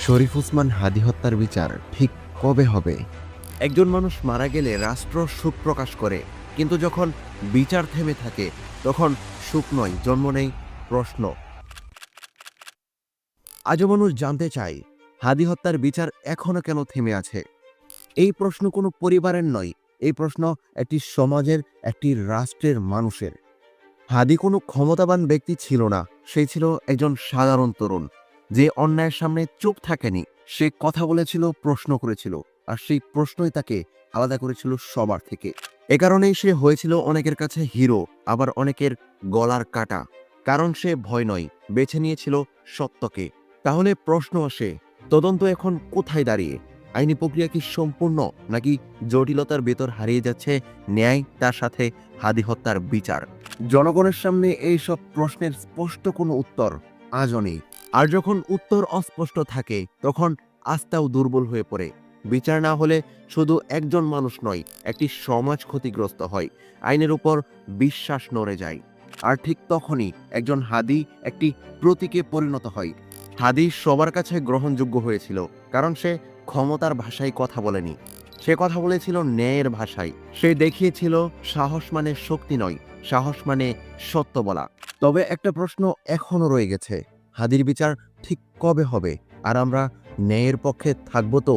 শরীফ ওসমান হাদি হত্যার বিচার ঠিক কবে হবে? একজন মানুষ মারা গেলে রাষ্ট্র শোক প্রকাশ করে, কিন্তু যখন বিচার থেমে থাকে তখন সুখ নয়, জন্ম নেই প্রশ্ন। আজও মানুষ জানতে চায়, হাদি হত্যার বিচার এখনো কেন থেমে আছে? এই প্রশ্ন কোনো পরিবারের নয়, এই প্রশ্ন একটি সমাজের, একটি রাষ্ট্রের, মানুষের। হাদি কোনো ক্ষমতাবান ব্যক্তি ছিল না, সে ছিল একজন সাধারণ তরুণ, যে অন্যায়ের সামনে চুপ থাকেনি। সে কথা বলেছিল, প্রশ্ন করেছিল, আর সেই প্রশ্নই তাকে আলাদা করেছিল সবার থেকে। এ কারণেই সে হয়েছিল অনেকের কাছে হিরো, আবার অনেকের গলার কাটা। কারণ সে ভয় নয়, বেছে নিয়েছিল সত্যকে। তাহলে প্রশ্ন আসে, তদন্ত এখন কোথায় দাঁড়িয়ে? আইনি প্রক্রিয়া কি সম্পূর্ণ, নাকি জটিলতার ভেতর হারিয়ে যাচ্ছে ন্যায়, তার সাথে হাদি হত্যার বিচার? জনগণের সামনে এই সব প্রশ্নের স্পষ্ট কোনো উত্তর আজও নেই। আর যখন উত্তর অস্পষ্ট থাকে, তখন আস্থাও দুর্বল হয়ে পড়ে। বিচার না হলে শুধু একজন মানুষ নয়, একটি সমাজ ক্ষতিগ্রস্ত হয়, আইনের উপর বিশ্বাস নড়ে যায়। আর ঠিক তখনই একজন হাদি একটি প্রতীকে পরিণত হয়। হাদি সবার কাছে গ্রহণযোগ্য হয়েছিল, কারণ সে ক্ষমতার ভাষায় কথা বলেনি, সে কথা বলেছিল ন্যায়ের ভাষায়। সে দেখিয়েছিল সাহস মানে শক্তি নয়, সাহস মানে সত্য বলা। তবে একটা প্রশ্ন এখনো রয়ে গেছে, হাদির বিচার ঠিক কবে হবে? আর আমরা ন্যায়ের পক্ষে থাকবো তো?